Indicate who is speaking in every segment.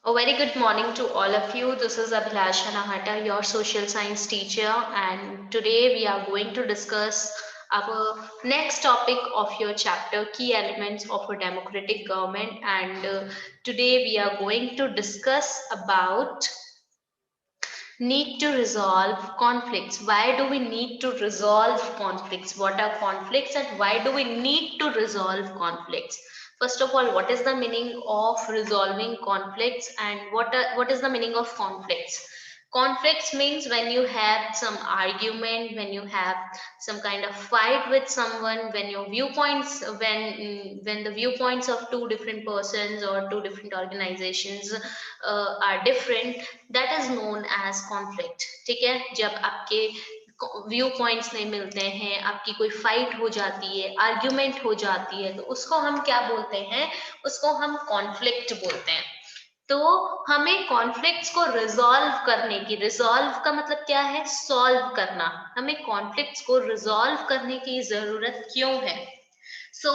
Speaker 1: A very good morning to all of you. This is Abhilasha Nahata, your social science teacher, and today we are going to discuss our next topic of your chapter, Key Elements of a Democratic Government. And today we are going to discuss about need to resolve conflicts. Why do we need to resolve conflicts? What are conflicts and why do we need to resolve conflicts? First of all, what is the meaning of resolving conflicts and what is the meaning of conflicts? Conflicts means when you have some argument, when you have some kind of fight with someone, when your viewpoints, when the viewpoints of two different persons or two different organizations are different, that is known as conflict. ठीक है, जब आपके view points नहीं मिलते हैं, आपकी कोई fight हो जाती है, आर्ग्यूमेंट हो जाती है, तो उसको हम क्या बोलते हैं? उसको हम कॉन्फ्लिक्ट बोलते हैं। तो हमें कॉन्फ्लिक्ट्स को रिजॉल्व करने की, रिजॉल्व का मतलब क्या है? सॉल्व करना। हमें कॉन्फ्लिक्ट्स को रिजॉल्व करने की जरूरत क्यों है? So,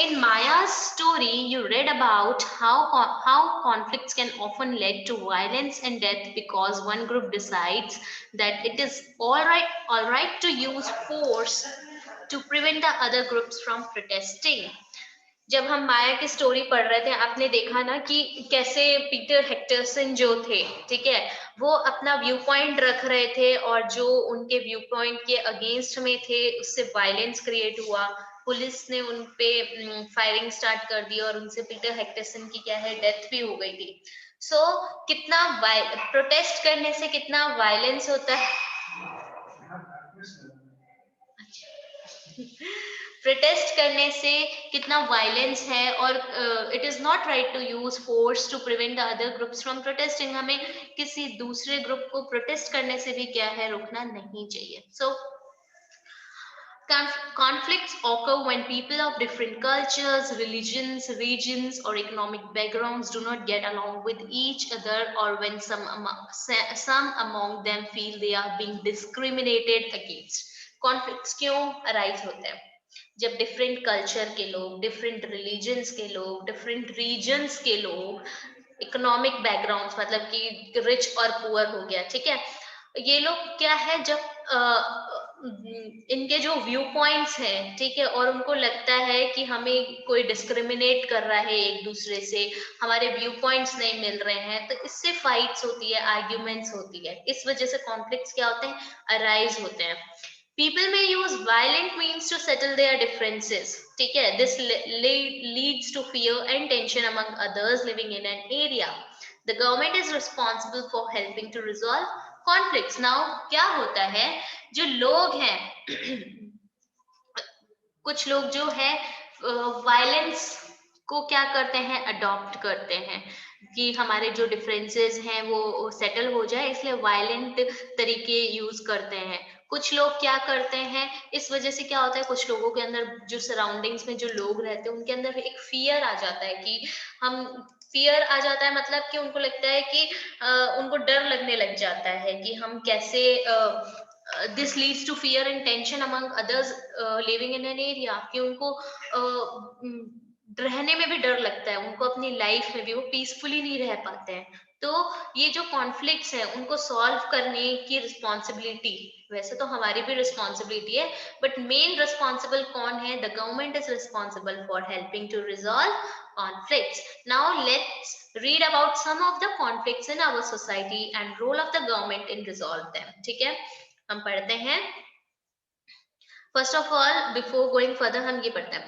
Speaker 1: in Maya's story, you read about how conflicts can often lead to violence and death because one group decides that it is all right to use force to prevent the other groups from protesting. जब हम माया की story पढ़ रहे थे, आपने देखा ना कि कैसे पीटर हेक्टरसन जो थे, ठीक है, वो अपना व्यू पॉइंट रख रहे थे और जो उनके व्यू पॉइंट के अगेंस्ट में थे उससे वायलेंस क्रिएट हुआ। पुलिस ने उन पे फायरिंग स्टार्ट कर दी और उनसे पीटर हेक्टरसन की क्या है, डेथ भी हो गई थी। सो कितना प्रोटेस्ट करने से कितना वायलेंस होता है। प्रोटेस्ट करने से कितना वायलेंस है और it is not right to use force to prevent the other groups from protesting. हमें किसी दूसरे ग्रुप को प्रोटेस्ट करने से भी क्या है, रोकना नहीं चाहिए। सो conflicts occur when people of different cultures, religions, regions, or economic backgrounds do not get along with each other, or when some among them feel they are being discriminated against. Conflicts क्यों arise होते हैं? जब different culture के लोग, different religions के लोग, different regions के लोग, इकोनॉमिक बैकग्राउंड्स मतलब कि रिच और पुअर हो गया, ठीक है, ये लोग क्या है, जब इनके जो व्यू पॉइंट्स हैं, ठीक है, और उनको लगता है कि हमें कोई डिस्क्रिमिनेट कर रहा है एक दूसरे से, हमारे व्यू पॉइंट्स नहीं मिल रहे हैं, तो इससे फाइट्स होती है, आर्ग्यूमेंट्स होती है। इस वजह से कॉन्फ्लिक्ट्स क्या होते हैं, अराइज होते हैं। People may use violent means to settle their differences. ठीक है, this leads to fear and tension among others living in an area. The government is responsible for helping to resolve conflicts. Now क्या होता है, जो लोग हैं कुछ लोग जो है वायलेंस को क्या करते हैं, अडॉप्ट करते हैं कि हमारे जो डिफरेंसेस हैं वो सेटल हो जाए, इसलिए वायलेंट तरीके यूज करते हैं। कुछ लोग क्या करते हैं, इस वजह से क्या होता है, कुछ लोगों के अंदर, जो सराउंडिंग्स में जो लोग रहते हैं उनके अंदर एक फियर आ जाता है कि हम, फियर आ जाता है मतलब कि उनको लगता है कि उनको डर लगने लग जाता है कि हम कैसे, this leads to fear and tension among others living in an area, कि उनको रहने में भी डर लगता है, उनको अपनी लाइफ में भी वो पीसफुली नहीं रह पाते हैं। तो ये जो कॉन्फ्लिक्ट्स हैं उनको सॉल्व करने की रिस्पॉन्सिबिलिटी, वैसे तो हमारी भी रिस्पॉन्सिबिलिटी है, बट मेन रिस्पॉन्सिबल कौन है? The government is responsible for helping to resolve conflicts. Now let's read about some of the conflicts in our society and role of the government in resolve them. ठीक है, हम पढ़ते हैं। First of all, before going further, हम ये पढ़ते हैं।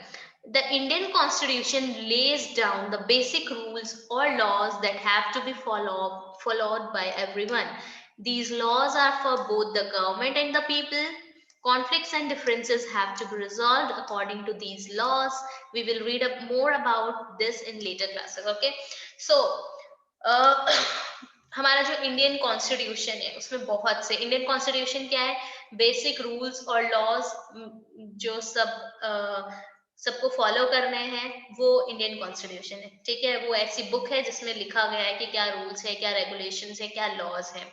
Speaker 1: The Indian Constitution lays down the basic rules or laws that have to be followed by everyone. These laws are for both the government and the people. Conflicts and differences have to be resolved according to these laws. We will read up more about this in later classes. Okay, so हमारा जो Indian constitution है उसमें बहुत से, Indian constitution क्या है, basic rules और laws जो सबको फॉलो करने हैं, वो इंडियन कॉन्स्टिट्यूशन है। ठीक है, वो ऐसी बुक है जिसमें लिखा गया है कि क्या रूल्स है, क्या रेगुलेशंस है, क्या लॉज है।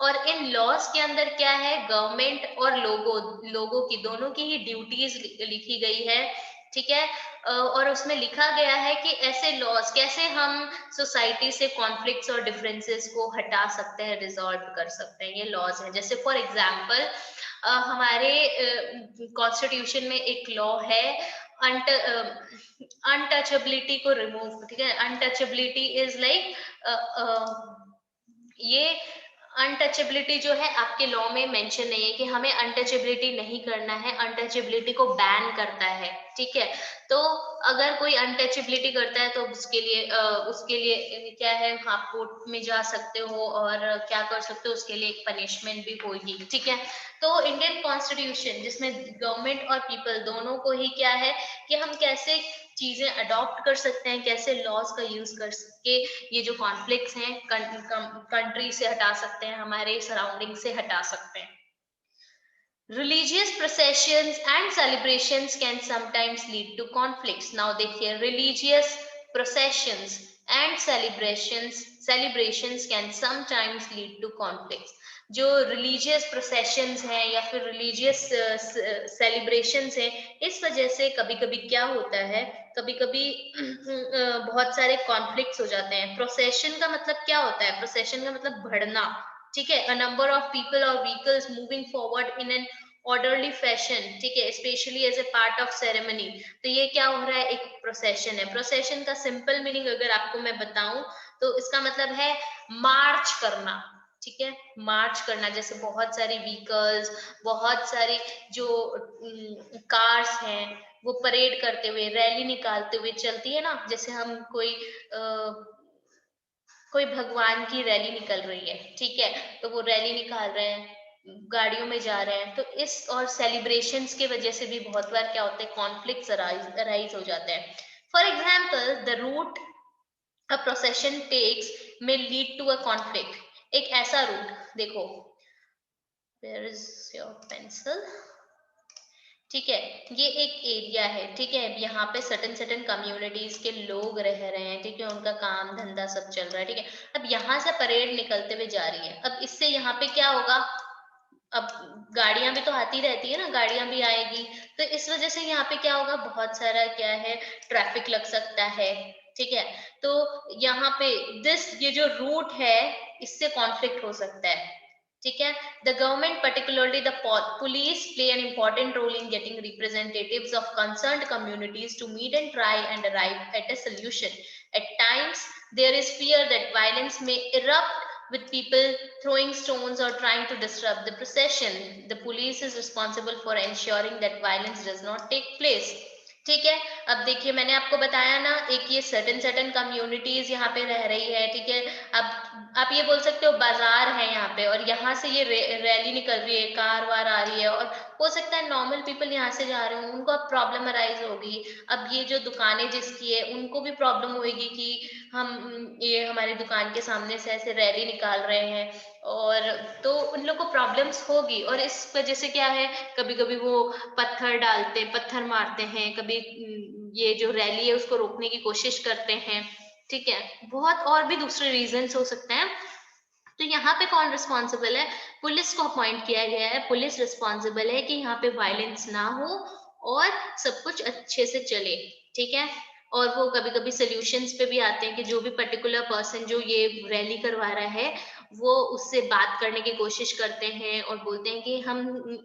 Speaker 1: और इन लॉज के अंदर क्या है, गवर्नमेंट और लोगों की दोनों की ही ड्यूटीज लिखी गई है। ठीक है, और उसमें लिखा गया है कि ऐसे लॉज कैसे हम सोसाइटी से कॉन्फ्लिक्ट्स और डिफरेंसेस को हटा सकते हैं, रिजॉल्व कर सकते हैं। ये लॉज है, जैसे फॉर एग्जांपल हमारे कॉन्स्टिट्यूशन में एक लॉ है अनटचेबिलिटी को रिमूव, ठीक है। अनटचेबिलिटी इज लाइक ये अनटचेबिलिटी जो है आपके लॉ में मेंशन नहीं है कि हमें अनटचेबिलिटी नहीं करना है, अनटचेबिलिटी को बैन करता है, ठीक है। तो अगर कोई अनटचेबिलिटी करता है तो उसके लिए क्या है, आप कोर्ट में जा सकते हो और क्या कर सकते हो, उसके लिए एक पनिशमेंट भी होगी, ठीक है। तो इंडियन कॉन्स्टिट्यूशन जिसमें गवर्नमेंट और पीपल दोनों को ही क्या है कि हम कैसे चीजें अडॉप्ट कर सकते हैं, कैसे लॉज का यूज कर के ये जो कॉन्फ्लिक्ट्स हैं कंट्री से हटा सकते हैं, हमारे सराउंडिंग से हटा सकते हैं। Religious processions and celebrations can sometimes lead to conflicts. Now देखिए, religious processions and celebrations can sometimes lead to conflicts. जो religious processions हैं या फिर religious celebrations हैं, इस वजह से कभी-कभी क्या होता है, कभी-कभी बहुत सारे conflicts हो जाते हैं। Procession का मतलब क्या होता है? Procession का मतलब बढ़ना, ठीक है। A number of people or vehicles moving forward in an orderly fashion, ठीक है, specially as a part of ceremony. तो ये क्या हो रहा है, एक प्रोसेशन है। प्रोसेशन का सिंपल मीनिंग अगर आपको मैं बताऊं तो इसका मतलब है मार्च करना, ठीक है, मार्च करना। जैसे बहुत सारी व्हीकल्स, बहुत सारी जो कार्स हैं वो परेड करते हुए, रैली निकालते हुए चलती है ना। जैसे हम कोई भगवान की रैली निकल रही है, ठीक है, तो वो रैली निकाल रहे हैं, गाड़ियों में जा रहे हैं। तो इस और सेलिब्रेशंस के वजह से भी बहुत बार क्या होता है, कॉन्फ्लिक्ट्स अराइज हो जाते हैं। For example, the route a procession takes may lead to a conflict. एक ऐसा रूट देखो, वेयर इज योर पेंसिल, ठीक है, ये एक एरिया है, ठीक है, यहाँ पे सर्टेन कम्युनिटीज के लोग रह रहे हैं, ठीक है, उनका काम धंधा सब चल रहा है, ठीक है। अब यहाँ से परेड निकलते हुए जा रही है, अब इससे यहाँ पे क्या होगा, अब गाड़ियां भी तो आती रहती है ना, गाड़ियां भी आएगी, तो इस वजह से यहाँ पे क्या होगा, बहुत सारा क्या है, ट्रैफिक लग सकता है, ठीक है। तो यहाँ पे ये जो रूट है, इससे कॉन्फ्लिक्ट हो सकता है, ठीक है। The government, particularly the police, play an important role in getting representatives of concerned communities to meet and try and arrive at a solution. At times there is fear that violence may erupt with people throwing stones or trying to disrupt the procession. The police is responsible for ensuring that violence does not take place. ठीक है। अब देखिए, मैंने आपको बताया ना, एक ये सर्टेन कम्युनिटीज यहाँ पे रह रही है, ठीक है। अब आप ये बोल सकते हो बाजार है यहाँ पे, और यहाँ से ये रैली निकल रही है, कार वार आ रही है, और हो सकता है नॉर्मल पीपल यहाँ से जा रहे हो, उनको अब प्रॉब्लम अराइज होगी। अब ये जो दुकानें जिसकी है उनको भी प्रॉब्लम होगी कि हम ये हमारी दुकान के सामने से ऐसे रैली निकाल रहे हैं, और तो उन लोग को प्रॉब्लम्स होगी। और इस वजह से क्या है, कभी कभी वो पत्थर मारते हैं, कभी ये जो रैली है उसको रोकने की कोशिश करते हैं, ठीक है। बहुत और भी दूसरे रीजंस हो सकते हैं। तो यहाँ पे कौन रिस्पॉन्सिबल है, पुलिस को अपॉइंट किया गया है, पुलिस रिस्पॉन्सिबल है कि यहाँ पे वायलेंस ना हो और सब कुछ अच्छे से चले, ठीक है। और वो कभी कभी सोल्यूशंस पे भी आते हैं कि जो भी पर्टिकुलर पर्सन जो ये रैली करवा रहा है, वो उससे बात करने की कोशिश करते हैं और बोलते हैं कि हम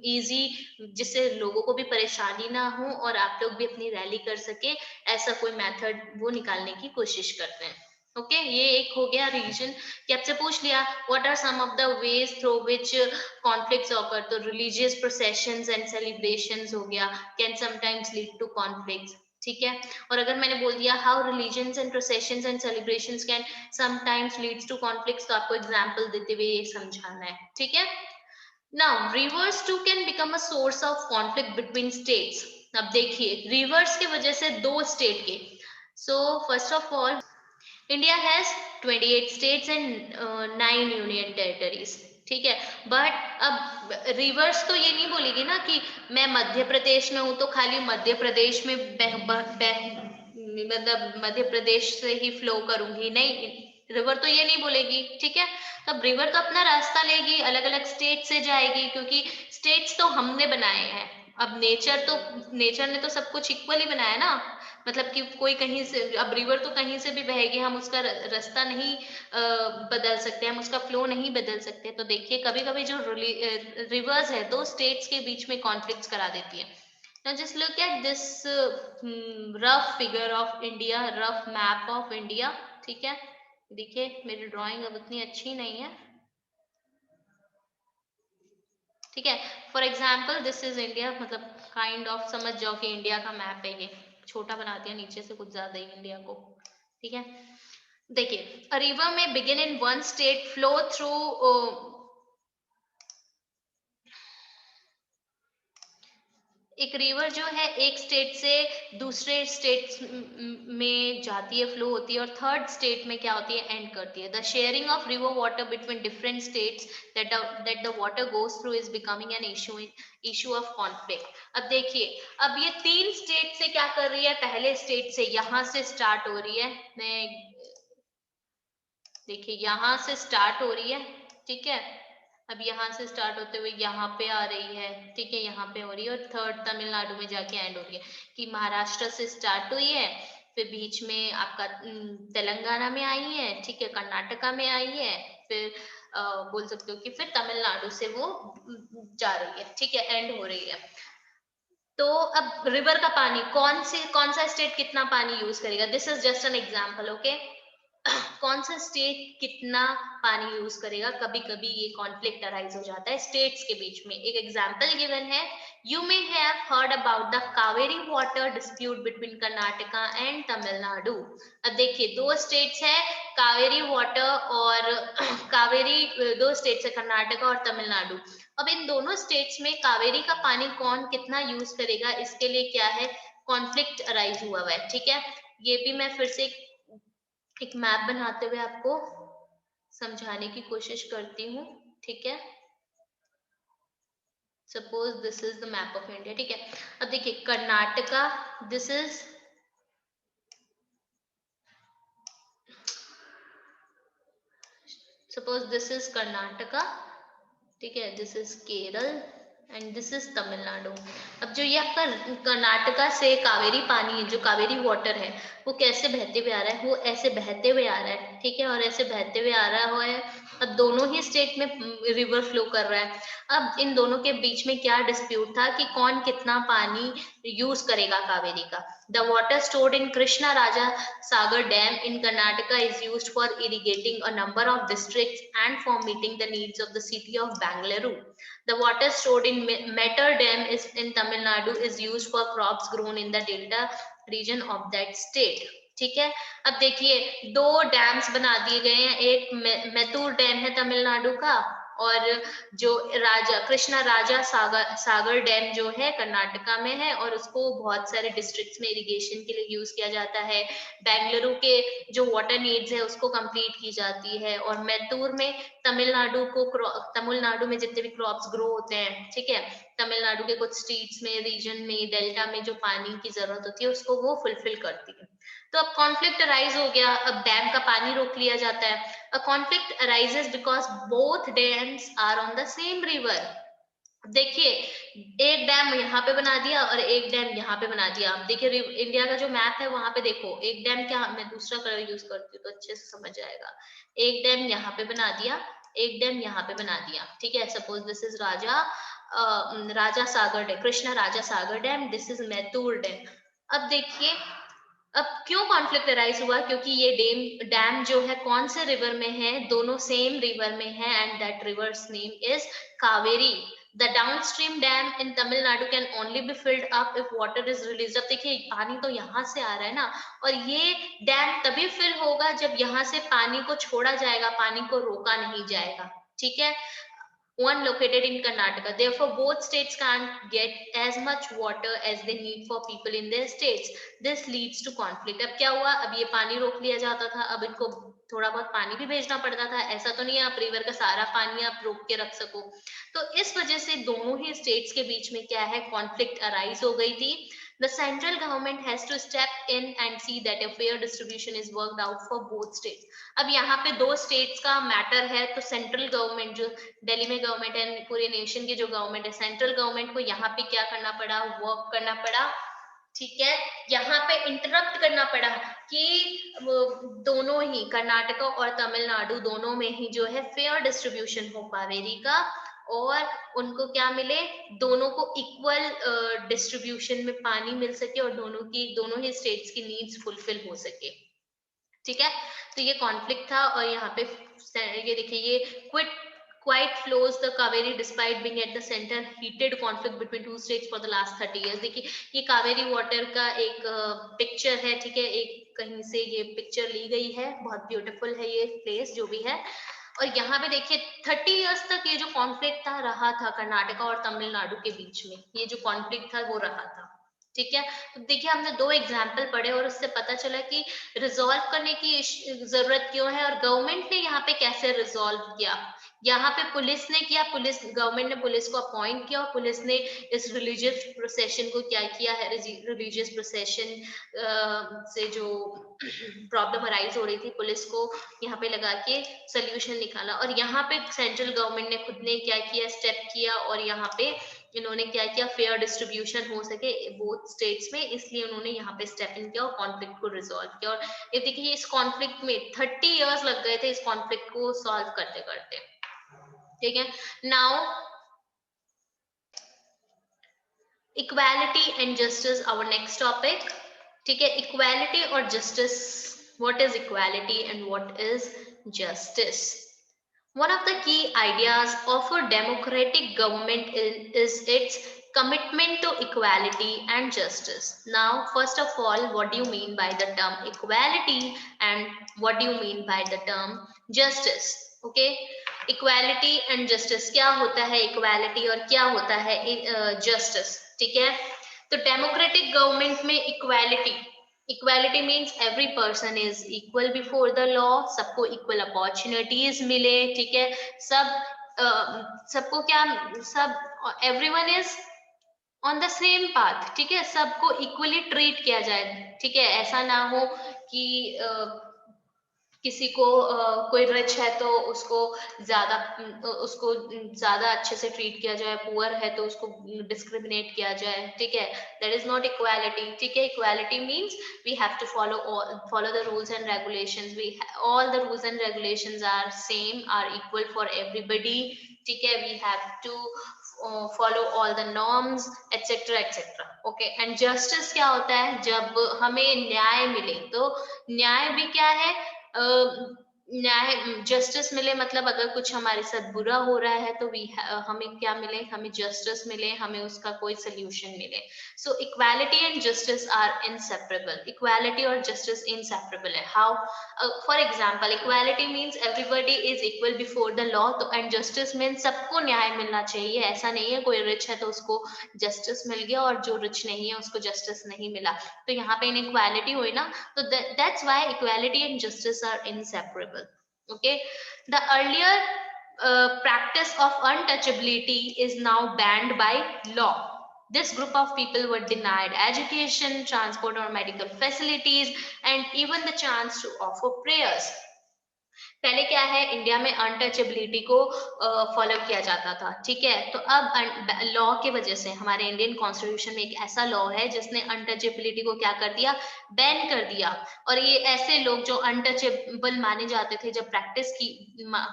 Speaker 1: इजी, जिससे लोगों को भी परेशानी ना हो और आप लोग भी अपनी रैली कर सके, ऐसा कोई मेथड वो निकालने की कोशिश करते हैं। ओके ये एक हो गया रीजन कि आपसे पूछ लिया what are some of the ways through which conflicts occur, तो रिलीजियस प्रोसेशंस एंड सेलिब्रेशंस हो गया, can sometimes lead to conflicts, ठीक है। और अगर मैंने बोल दिया how religions and processions and celebrations can sometimes leads to conflicts, तो आपको एग्जांपल देते हुए ये समझाना है, ठीक है। Now rivers too can become a source of conflict between states. अब देखिए, रिवर्स की वजह से दो स्टेट के, so first of all India has 28 states and 9 union territories, ठीक है। बट अब रिवर्स तो ये नहीं बोलेगी ना कि मैं मध्य प्रदेश में हूं तो खाली मध्य प्रदेश में मतलब मध्य प्रदेश से ही फ्लो करूंगी, नहीं, रिवर तो ये नहीं बोलेगी, ठीक है। तब रिवर तो अपना रास्ता लेगी, अलग अलग स्टेट से जाएगी, क्योंकि स्टेट्स तो हमने बनाए हैं। अब नेचर ने तो सब कुछ इक्वली बनाया ना, मतलब कि कोई कहीं से, अब रिवर तो कहीं से भी बहेगी, हम उसका रास्ता नहीं बदल सकते, हम उसका फ्लो नहीं बदल सकते। तो देखिए कभी कभी जो रिवर्स है दो स्टेट्स के बीच में कॉन्फ्लिक्ट्स करा देती है। Now just look at this rough figure of India, rough map of India। ठीक है, देखिए मेरी ड्राइंग अब उतनी अच्छी नहीं है, ठीक है। For example this is India, मतलब काइंड ऑफ समझ जाओ कि इंडिया का मैप है ये, छोटा बना दिया नीचे से कुछ ज्यादा ही इंडिया को, ठीक है। देखिए अ रिवर में begin in one state, flow through, एक रिवर जो है एक स्टेट से दूसरे स्टेट में जाती है, फ्लो होती है, और थर्ड स्टेट में क्या होती है, एंड करती है। The sharing of river water between different states that the water goes through is becoming an issue of conflict. अब देखिए, अब ये तीन स्टेट से क्या कर रही है, पहले स्टेट से यहां से स्टार्ट हो रही है, मैं देखिए यहां से स्टार्ट हो रही है, ठीक है। अब यहाँ से स्टार्ट होते हुए यहाँ पे आ रही है, ठीक है, यहाँ पे हो रही है, और थर्ड तमिलनाडु में जाके एंड हो रही है। कि महाराष्ट्र से स्टार्ट हुई है, फिर बीच में आपका तेलंगाना में आई है, ठीक है, कर्नाटका में आई है, फिर बोल सकते हो कि फिर तमिलनाडु से वो जा रही है, ठीक है, एंड हो रही है। तो अब रिवर का पानी कौन सा स्टेट कितना पानी यूज करेगा, this is just an example, okay. कौन सा स्टेट कितना पानी यूज करेगा, कभी कभी ये कॉन्फ्लिक्ट अराइज हो जाता है स्टेट्स के बीच में। एक एग्जांपल गिवन है, you may have heard about the Kaveri water dispute between Karnataka and Tamil Nadu. अब देखिए दो स्टेट्स है, कावेरी वाटर और कावेरी, दो स्टेट्स है कर्नाटका और तमिलनाडु। अब इन दोनों स्टेट्स में कावेरी का पानी कौन कितना यूज करेगा, इसके लिए क्या है, कॉन्फ्लिक्ट अराइज हुआ है, ठीक है। ये भी मैं फिर से एक मैप बनाते हुए आपको समझाने की कोशिश करती हूँ, ठीक है। Suppose this is the map of India, ठीक है। अब देखिए Karnataka, this is, suppose this is Karnataka, ठीक है, this is Kerala and this is Tamil Nadu. अब जो ये आपका कर्नाटका से कावेरी पानी है, जो कावेरी वाटर है, वो कैसे बहते हुए आ रहा है, वो ऐसे बहते हुए आ रहा है, ठीक है, और ऐसे बहते हुए आ रहा है। अब दोनों ही स्टेट में रिवर फ्लो कर रहा है। अब इन दोनों के बीच में क्या डिस्प्यूट था कि कौन कितना पानी यूज करेगा कावेरी का। The water stored in Krishna Raja Sagar dam in Karnataka is used for irrigating a number of districts and for meeting the needs of the city of Bengaluru. The water stored in Metter Dam is in Tamil Nadu is used for crops grown in the delta region of that state। ठीक है। अब देखिए दो dams बना दिए गए हैं, एक मैतूर डैम है तमिलनाडु का, और जो राजा कृष्णा राजा सागर डैम जो है कर्नाटका में है, और उसको बहुत सारे डिस्ट्रिक्ट्स में इरिगेशन के लिए यूज किया जाता है। बेंगलुरु के जो वाटर नीड्स है उसको कंप्लीट की जाती है, और मैतूर में तमिलनाडु में जितने भी क्रॉप्स ग्रो होते हैं, ठीक है, तमिलनाडु के कुछ स्टेट्स में, रीजन में, डेल्टा में जो पानी की जरूरत होती है उसको वो फुलफिल करती है। तो अब कॉन्फ्लिक्ट अराइज हो गया, अब डैम का पानी रोक लिया जाता है। A conflict arises because both dams are on the same river. देखिए एक डैम यहाँ पे बना दिया और एक डैम यहाँ पे बना दिया। आप देखिए इंडिया का जो मैप है वहां पे देखो, एक डैम, क्या मैं दूसरा कलर यूज करती हूँ तो अच्छे से समझ आएगा। एक डैम यहाँ पे बना दिया, एक डैम यहाँ पे बना दिया, ठीक है। Suppose this is Raja Sagar dam, Krishna Raja Sagar dam, this is Mettur dam. अब देखिए अब क्यों कॉन्फ्लिक्ट अराइज हुआ, क्योंकि ये डैम जो है कौन से रिवर में है, दोनों सेम रिवर में है, and that reverse name is Kaveri. The downstream dam in Tamil Nadu can only be filled up if water is released। अब देखिए पानी तो यहाँ से आ रहा है ना, और ये डैम तभी फिल होगा जब यहाँ से पानी को छोड़ा जाएगा, पानी को रोका नहीं जाएगा, ठीक है। One located in Karnataka. Therefore, both states can't get as much water as they need for people in their states. This leads to conflict। अब क्या हुआ, अब ये पानी रोक लिया जाता था, अब इनको थोड़ा बहुत पानी भी भेजना पड़ता था। ऐसा तो नहीं है आप रिवर का सारा पानी आप रोक के रख सको। तो इस वजह से दोनों ही स्टेट्स के बीच में क्या है, कॉन्फ्लिक्ट अराइज हो गई थी। The central government has to step in and see that a fair distribution is worked out for both states। अब यहाँ पे दो स्टेट्स का मैटर है, तो सेंट्रल गवर्नमेंट जो दिल्ली में गवर्नमेंट है, पूरे नेशन की जो गवर्नमेंट है, सेंट्रल गवर्नमेंट को यहाँ पे क्या करना पड़ा, वर्क करना पड़ा ठीक है, यहाँ पे इंटरप्ट करना पड़ा कि दोनों ही कर्नाटक और तमिलनाडु दोनों में ही जो है फेयर डिस्ट्रीब्यूशन हो कावेरी का, और उनको क्या मिले, दोनों को इक्वल डिस्ट्रीब्यूशन में पानी मिल सके और दोनों ही स्टेट्स की नीड्स फुलफिल हो सके। ठीक है, तो ये कॉन्फ्लिक्ट था, और यहाँ पे ये देखिए, ये quit quite flows the Kaveri despite being at the center heated conflict between two states for the last 30 years। देखिए, ये कावेरी वाटर का एक पिक्चर है, ठीक है, एक कहीं से ये पिक्चर ली गई है, बहुत ब्यूटीफुल है ये प्लेस जो भी है। और यहाँ पे देखिए 30 इयर्स तक ये जो कॉन्फ्लिक्ट था रहा था कर्नाटका और तमिलनाडु के बीच में, ये जो कॉन्फ्लिक्ट था वो रहा था। ठीक है, तो देखिए हमने दो एग्जाम्पल पढ़े और उससे पता चला कि रिजॉल्व करने की जरूरत क्यों है, और गवर्नमेंट ने यहाँ पे कैसे रिजॉल्व किया। यहाँ पे पुलिस ने किया, गवर्नमेंट ने पुलिस को अपॉइंट किया, और पुलिस ने इस रिलीजियस प्रोसेशन को क्या किया है, रिलीजियस प्रोसेशन से जो प्रॉब्लम अराइज हो रही थी, पुलिस को यहाँ पे लगा के सोल्यूशन निकाला। और यहाँ पे सेंट्रल गवर्नमेंट ने खुद ने क्या किया, स्टेप किया, और यहाँ पे इन्होंने क्या किया, फेयर डिस्ट्रीब्यूशन हो सके बोथ स्टेट्स में, इसलिए उन्होंने यहाँ पे स्टेप इन किया और कॉन्फ्लिक्ट को रिजॉल्व किया। और ये देखिए, इस कॉन्फ्लिक्ट में 30 इयर्स लग गए थे इस कॉन्फ्लिक्ट को सॉल्व करते करते। ठीक है, now equality and justice our next topic. ठीक है, इक्वालिटी और justice, what is equality and what is justice. One of the key ideas of a democratic government is its commitment to equality and justice. Now, first of all, what do you mean by the term equality and what do you mean by the term justice? Okay, equality and justice, क्या होता है equality और क्या होता है justice? ठीक है, तो democratic government में equality means every person is equal before the law, सबको इक्वल अपॉर्चुनिटीज मिले। ठीक है, सबको क्या, सब everyone is on the same path. ठीक है, सबको इक्वली ट्रीट किया जाए। ठीक है, ऐसा ना हो कि किसी को कोई रिच है तो उसको ज्यादा अच्छे से ट्रीट किया जाए, पुअर है तो उसको डिस्क्रिमिनेट किया जाए। ठीक है, दैट इज नॉट इक्वालिटी। ठीक है, equality means we have to follow the rules and regulations, we all the rules and regulations are same, are equal for everybody. ठीक है, we have to follow all the norms etcetera etcetera. Okay, and justice क्या होता है, जब हमें न्याय मिले, तो न्याय भी क्या है, न्याय जस्टिस मिले, मतलब अगर कुछ हमारे साथ बुरा हो रहा है तो हमें क्या मिले, हमें जस्टिस मिले, हमें उसका कोई सोल्यूशन मिले। So equality and justice are inseparable, equality और जस्टिस इनसेपरेबल है। How, for example, equality means everybody is equal before the law, तो एंड जस्टिस मींस सबको न्याय मिलना चाहिए। ऐसा नहीं है कोई रिच है तो उसको जस्टिस मिल गया और जो रिच नहीं है उसको जस्टिस नहीं मिला, तो यहाँ पे इनइक्वालिटी हुई ना। So that's why equality and justice are inseparable. Okay, the earlier practice of untouchability is now banned by law. This group of people were denied education, transport or medical facilities, and even the chance to offer prayers. पहले क्या है, India में untouchability को follow किया जाता था। ठीक है, तो अब लॉ की वजह से हमारे इंडियन कॉन्स्टिट्यूशन में एक ऐसा लॉ है जिसने अनटचेबिलिटी को क्या कर दिया, बैन कर दिया। और ये ऐसे लोग जो अनटचेबल माने जाते थे, जब प्रैक्टिस की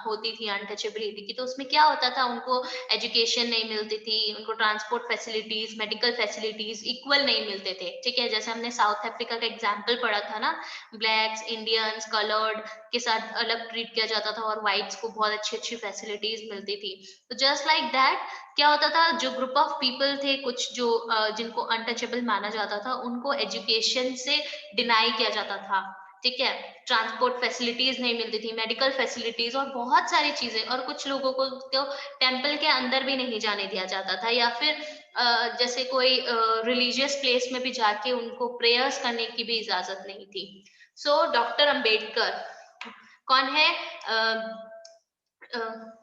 Speaker 1: होती थी अनटचेबिलिटी की, तो उसमें क्या होता था, उनको एजुकेशन नहीं मिलती थी, उनको transport facilities, medical facilities equal नहीं मिलते थे। ठीक है, जैसे हमने साउथ अफ्रीका का एग्जाम्पल पढ़ा था ना, ब्लैक्स, इंडियंस, कलर्ड के साथ अलग ट्रीट किया जाता था और व्हाइट्स को बहुत अच्छी अच्छी फैसिलिटीज मिलती थी। तो जस्ट लाइक दैट क्या होता था, जो ग्रुप ऑफ पीपल थे, कुछ जो जिनको अनटचेबल माना जाता था, उनको एजुकेशन से डिनाई किया जाता था। ठीक है, ट्रांसपोर्ट फैसिलिटीज नहीं मिलती थी, मेडिकल फैसिलिटीज और बहुत सारी चीजें, और कुछ लोगों को तो टेम्पल के अंदर भी नहीं जाने दिया जाता था, या फिर जैसे कोई रिलीजियस प्लेस में भी जाके उनको प्रेयर्स करने की भी इजाजत नहीं थी। सो डॉक्टर अंबेडकर कौन है,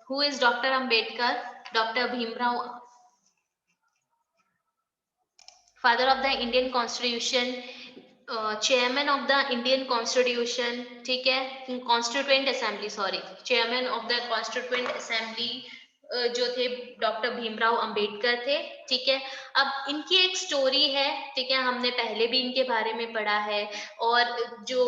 Speaker 1: who is doctor Ambedkar? Doctor Bhimrao, father of the Indian constitution, chairman of the Indian constitution. ठीक है, constituent assembly, sorry, chairman of the constituent assembly जो थे डॉक्टर भीमराव अंबेडकर थे। ठीक है। अब इनकी एक स्टोरी है, ठीक है, हमने पहले भी इनके बारे में पढ़ा है। और जो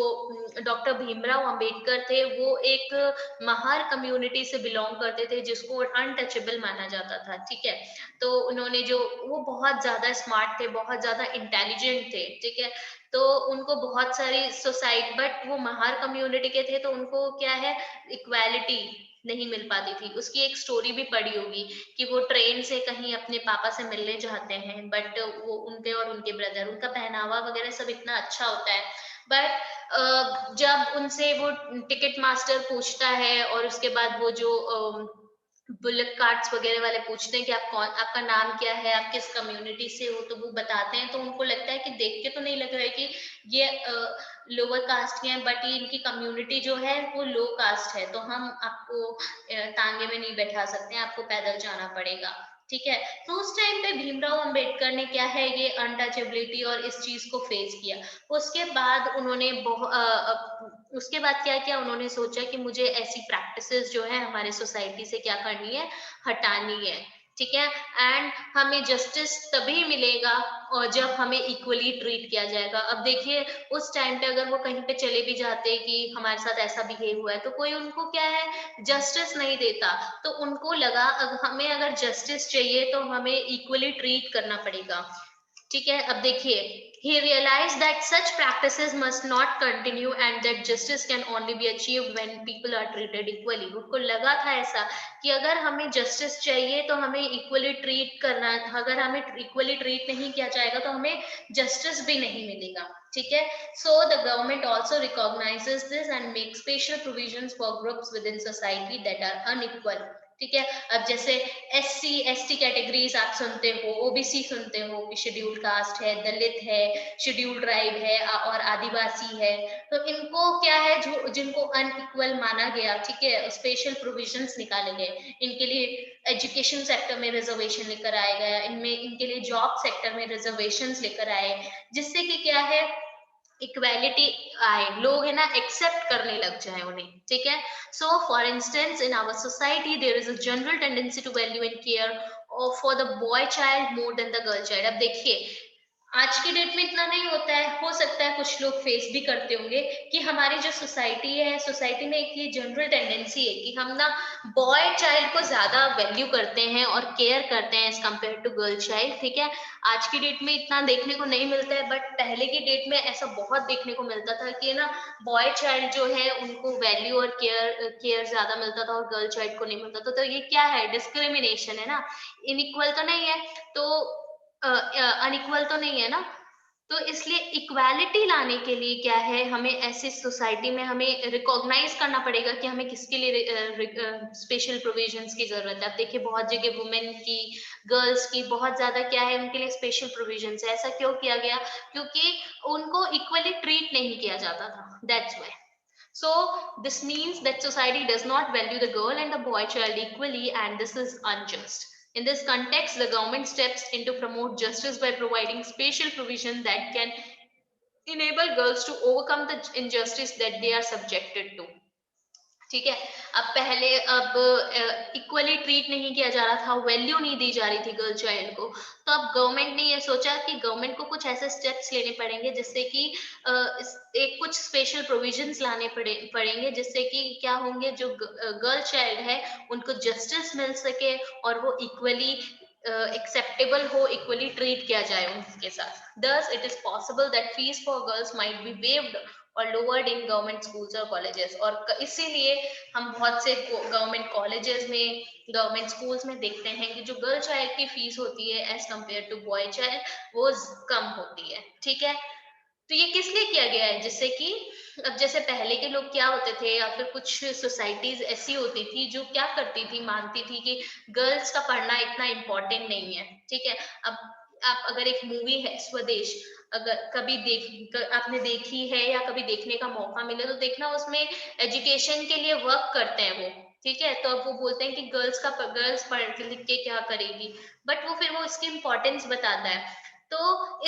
Speaker 1: डॉक्टर भीमराव अंबेडकर थे, वो एक महार कम्युनिटी से बिलोंग करते थे, जिसको अनटचेबल माना जाता था, ठीक है। तो उन्होंने जो, वो बहुत ज्यादा स्मार्ट थे, बहुत ज्यादा इंटेलिजेंट थे, ठीक है। तो उनको बहुत सारी सोसाइटी, बट वो महार कम्युनिटी के थे, तो उनको क्या है, इक्वालिटी नहीं मिल पाती थी। उसकी एक स्टोरी भी पढ़ी होगी कि वो ट्रेन से कहीं अपने पापा से मिलने चाहते हैं, बट वो उनके और उनके ब्रदर, उनका पहनावा वगैरह सब इतना अच्छा होता है, बट जब उनसे वो टिकट मास्टर पूछता है, और उसके बाद वो जो बुलेट कार्ड्स वगैरह वाले पूछते हैं कि आप कौन, आपका नाम क्या है, आप किस कम्युनिटी से हो, तो वो बताते हैं। तो उनको लगता है कि देख के तो नहीं लग रहा है कि ये लोअर कास्ट के हैं, बट ये इनकी कम्युनिटी जो है वो लो कास्ट है, तो हम आपको तांगे में नहीं बैठा सकते हैं, आपको पैदल जाना पड़ेगा, ठीक है। तो उस टाइम पे भीमराव अंबेडकर ने क्या है, ये अनटचेबिलिटी और इस चीज को फेस किया। उसके बाद उन्होंने उसके बाद क्या किया, उन्होंने सोचा कि मुझे ऐसी प्रैक्टिसेस जो है हमारे सोसाइटी से क्या करनी है, हटानी है, ठीक है। एंड हमें जस्टिस तभी मिलेगा और जब हमें इक्वली ट्रीट किया जाएगा। अब देखिए, उस टाइम पे अगर वो कहीं पे चले भी जाते कि हमारे साथ ऐसा बिहेव हुआ है, तो कोई उनको क्या है, जस्टिस नहीं देता। तो उनको लगा हमें अगर जस्टिस चाहिए तो हमें इक्वली ट्रीट करना पड़ेगा, ठीक है। अब देखिए, he realized that such practices must not continue and that justice can only be achieved when people are treated equally। उनको लगा था ऐसा कि अगर हमें जस्टिस चाहिए तो हमें इक्वली ट्रीट करना, अगर हमें इक्वली ट्रीट नहीं किया जाएगा तो हमें जस्टिस भी नहीं मिलेगा, ठीक है। So the government also recognises this and make special provisions for groups within society that are unequal, ठीक है। अब जैसे SC ST कैटेगरीज आप सुनते हो, OBC सुनते हो कि शेड्यूल्ड कास्ट है, दलित है, शेड्यूल्ड ट्राइब है और आदिवासी है। तो इनको क्या है, जो जिनको अनइक्वल माना गया, ठीक है, स्पेशल प्रोविजंस निकाले गए। इनके लिए एजुकेशन सेक्टर में रिजर्वेशन लेकर आया गया, इनमें इनके लिए जॉब सेक्टर में रिजर्वेशन लेकर आए, जिससे कि क्या है, इक्वालिटी आए, लोग है ना एक्सेप्ट करने लग जाए उन्हें, ठीक है। So for instance in our society there is a general tendency to value and care for the boy child more than the girl child. अब देखिए, आज की डेट में इतना नहीं होता है, हो सकता है कुछ लोग फेस भी करते होंगे कि हमारी जो सोसाइटी है, सोसाइटी में एक ये जनरल टेंडेंसी है कि हम ना बॉय चाइल्ड को ज्यादा वैल्यू करते हैं और केयर करते हैं as compare to girl child, ठीक है। आज की डेट में इतना देखने को नहीं मिलता है, बट पहले की डेट में ऐसा बहुत देखने को मिलता था कि ना बॉय चाइल्ड जो है उनको वैल्यू और केयर केयर ज्यादा मिलता था और गर्ल चाइल्ड को नहीं मिलता था। तो ये क्या है, डिस्क्रिमिनेशन है ना, इनइक्वल तो नहीं है, तो अनइक्वल तो नहीं है ना। तो इसलिए इक्वालिटी लाने के लिए क्या है, हमें ऐसी सोसाइटी में हमें रिकॉग्नाइज करना पड़ेगा कि हमें किसके लिए स्पेशल प्रोविजंस की जरूरत है। अब देखिए, बहुत जगह वुमेन की, गर्ल्स की बहुत ज्यादा क्या है, उनके लिए स्पेशल प्रोविजंस है। ऐसा क्यों किया गया, क्योंकि उनको इक्वली ट्रीट नहीं किया जाता था, that's why. So this means that society does not value the girl and the boy child equally, and this is unjust. In this context, the government steps in to promote justice by providing special provision that can enable girls to overcome the injustice that they are subjected to, ठीक है। अब पहले, अब equally treat नहीं किया जा रहा था, वैल्यू नहीं दी जा रही थी गर्ल चाइल्ड को। तो अब गवर्नमेंट ने ये सोचा कि गवर्नमेंट को कुछ ऐसे स्टेप्स लेने पड़ेंगे जिससे कि एक कुछ स्पेशल प्रोविजंस लाने पड़ेंगे, जिससे कि क्या होंगे, जो गर्ल चाइल्ड है उनको जस्टिस मिल सके और वो इक्वली एक्सेप्टेबल हो, इक्वली ट्रीट किया जाए उनके साथ। Thus, it is possible that fees for girls might be waived और लोअर्ड इन गवर्नमेंट स्कूल्स और कॉलेजेस। और इसीलिए हम बहुत से गवर्नमेंट कॉलेजेस में, गवर्नमेंट स्कूल्स में देखते हैं कि जो गर्ल चाइल्ड की फीस होती है as compare to boy child, वो कम होती है, ठीक है। तो ये किस लिए किया गया है, जिससे कि अब जैसे पहले के लोग क्या होते थे, या फिर कुछ सोसाइटीज ऐसी होती थी जो क्या करती थी, मानती थी कि गर्ल्स का पढ़ना इतना इम्पोर्टेंट नहीं है, ठीक है। अब आप अगर एक मूवी है स्वदेश, अगर कभी आपने देखी है या कभी देखने का मौका मिले तो देखना, उसमें एजुकेशन के लिए वर्क करते हैं वो, ठीक है। तो अब वो बोलते हैं कि गर्ल्स पढ़ लिख के क्या करेगी, बट वो फिर वो इसकी इम्पोर्टेंस बताता है। तो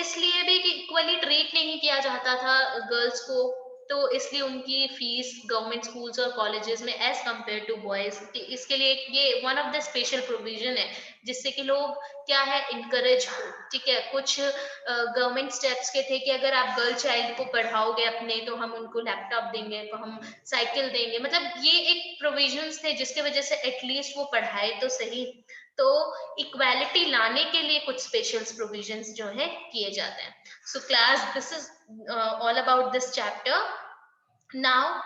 Speaker 1: इसलिए भी कि इक्वली ट्रीट नहीं किया जाता था गर्ल्स को, तो इसलिए उनकी फीस गवर्नमेंट स्कूल्स और कॉलेजेस में एज कंपेयर टू बॉयज, इसके लिए ये one of the special provision है जिससे कि लोग क्या है इनकरेज हो, ठीक है। कुछ गवर्नमेंट स्टेप्स के थे कि अगर आप गर्ल चाइल्ड को पढ़ाओगे अपने तो हम उनको लैपटॉप देंगे, तो हम साइकिल देंगे, मतलब ये एक प्रोविजंस थे जिसके वजह से एटलीस्ट वो पढ़ाए तो सही। तो इक्वालिटी लाने के लिए कुछ स्पेशल प्रोविजंस जो है किए जाते हैं। So class, this is all about this chapter. Now,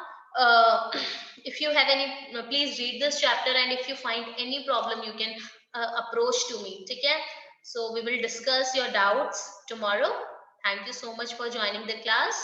Speaker 1: if you have any, please read this chapter, and if you find any problem, you can approach to me. Okay? So we will discuss your doubts tomorrow. Thank you so much for joining the class.